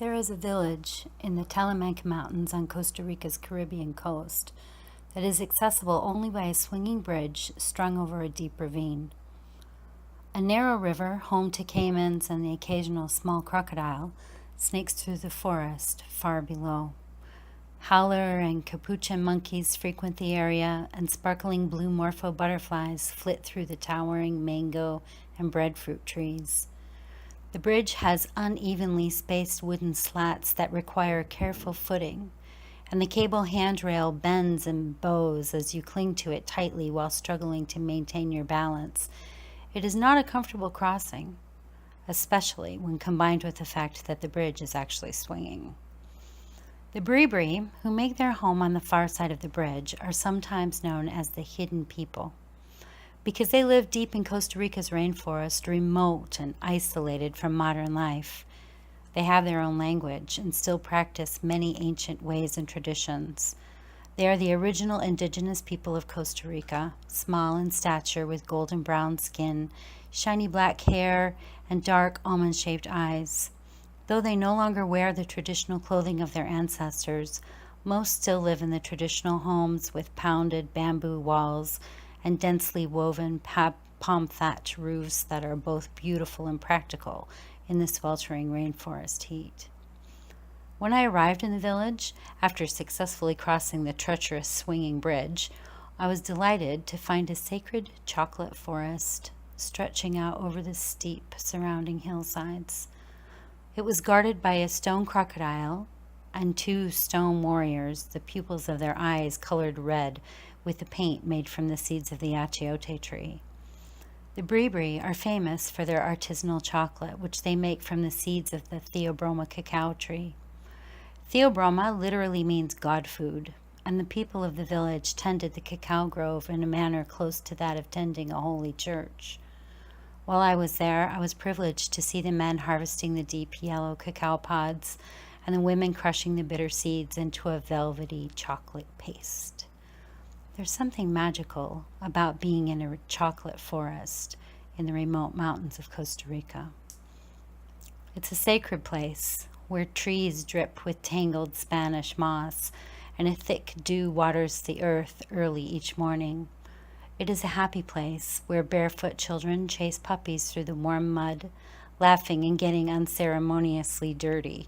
There is a village in the Talamanca Mountains on Costa Rica's Caribbean coast that is accessible only by a swinging bridge strung over a deep ravine. A narrow river, home to caimans and the occasional small crocodile, snakes through the forest far below. Howler and capuchin monkeys frequent the area, and sparkling blue morpho butterflies flit through the towering mango and breadfruit trees. The bridge has unevenly spaced wooden slats that require careful footing, and the cable handrail bends and bows as you cling to it tightly while struggling to maintain your balance. It is not a comfortable crossing, especially when combined with the fact that the bridge is actually swinging. The Bribri, who make their home on the far side of the bridge, are sometimes known as the hidden people, because they live deep in Costa Rica's rainforest, remote and isolated from modern life. They have their own language and still practice many ancient ways and traditions. They are the original indigenous people of Costa Rica, small in stature with golden brown skin, shiny black hair, and dark almond-shaped eyes. Though they no longer wear the traditional clothing of their ancestors, most still live in the traditional homes with pounded bamboo walls and densely woven palm thatch roofs that are both beautiful and practical in the sweltering rainforest heat. When I arrived in the village, after successfully crossing the treacherous swinging bridge, I was delighted to find a sacred chocolate forest stretching out over the steep surrounding hillsides. It was guarded by a stone crocodile and two stone warriors, the pupils of their eyes colored red with the paint made from the seeds of the achiote tree. The Bribri are famous for their artisanal chocolate, which they make from the seeds of the Theobroma cacao tree. Theobroma literally means God food, and the people of the village tended the cacao grove in a manner close to that of tending a holy church. While I was there, I was privileged to see the men harvesting the deep yellow cacao pods and the women crushing the bitter seeds into a velvety chocolate paste. There's something magical about being in a chocolate forest in the remote mountains of Costa Rica. It's a sacred place where trees drip with tangled Spanish moss and a thick dew waters the earth early each morning. It is a happy place where barefoot children chase puppies through the warm mud, laughing and getting unceremoniously dirty,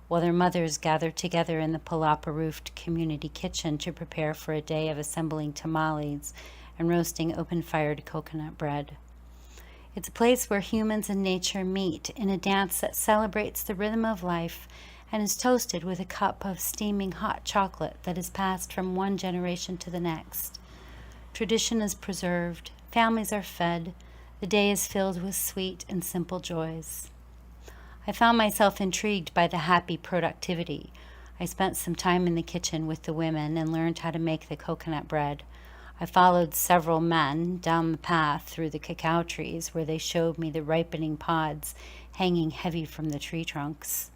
while their mothers gather together in the palapa-roofed community kitchen to prepare for a day of assembling tamales and roasting open-fired coconut bread. It's a place where humans and nature meet in a dance that celebrates the rhythm of life and is toasted with a cup of steaming hot chocolate that is passed from one generation to the next. Tradition is preserved, families are fed, the day is filled with sweet and simple joys. I found myself intrigued by the happy productivity. I spent some time in the kitchen with the women and learned how to make the coconut bread. I followed several men down the path through the cacao trees where they showed me the ripening pods hanging heavy from the tree trunks.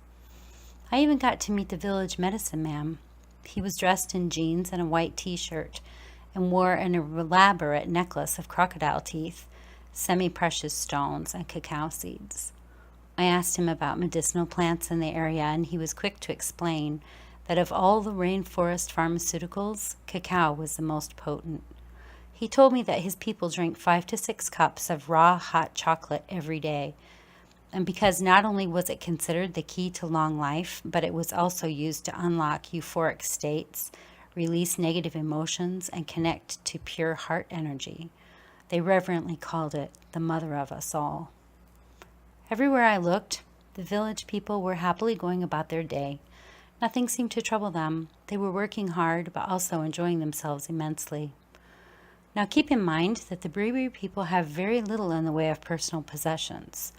I even got to meet the village medicine man. He was dressed in jeans and a white t-shirt and wore an elaborate necklace of crocodile teeth, semi-precious stones, and cacao seeds. I asked him about medicinal plants in the area, and he was quick to explain that of all the rainforest pharmaceuticals, cacao was the most potent. He told me that his people drink 5 to 6 cups of raw hot chocolate every day, and because not only was it considered the key to long life, but it was also used to unlock euphoric states, release negative emotions, and connect to pure heart energy. They reverently called it the mother of us all. Everywhere I looked, the village people were happily going about their day. Nothing seemed to trouble them. They were working hard, but also enjoying themselves immensely. Now keep in mind that the Bribri people have very little in the way of personal possessions.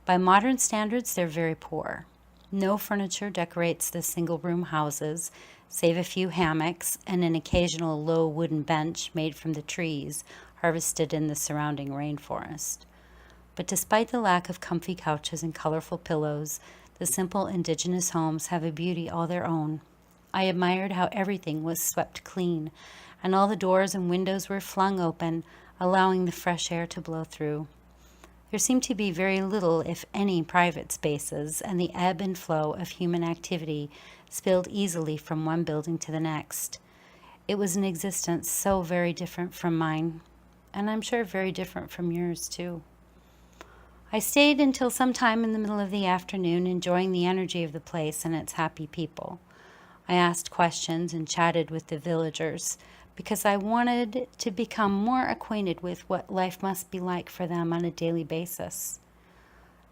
By modern standards, they're very poor. No furniture decorates the single-room houses, save a few hammocks and an occasional low wooden bench made from the trees harvested in the surrounding rainforest. But despite the lack of comfy couches and colorful pillows, the simple indigenous homes have a beauty all their own. I admired how everything was swept clean, and all the doors and windows were flung open, allowing the fresh air to blow through. There seemed to be very little, if any, private spaces, and the ebb and flow of human activity spilled easily from one building to the next. It was an existence so very different from mine, and I'm sure very different from yours, too. I stayed until sometime in the middle of the afternoon, enjoying the energy of the place and its happy people. I asked questions and chatted with the villagers because I wanted to become more acquainted with what life must be like for them on a daily basis.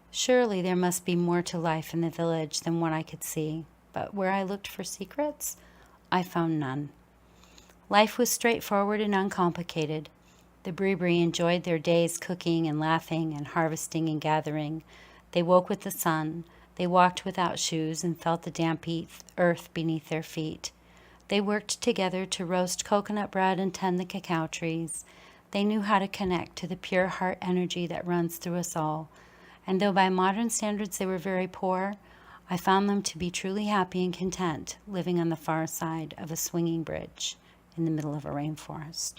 Surely there must be more to life in the village than what I could see, but where I looked for secrets, I found none. Life was straightforward and uncomplicated. The Bribri enjoyed their days cooking and laughing and harvesting and gathering. They woke with the sun. They walked without shoes and felt the damp earth beneath their feet. They worked together to roast coconut bread and tend the cacao trees. They knew how to connect to the pure heart energy that runs through us all. And though by modern standards they were very poor, I found them to be truly happy and content, living on the far side of a swinging bridge in the middle of a rainforest.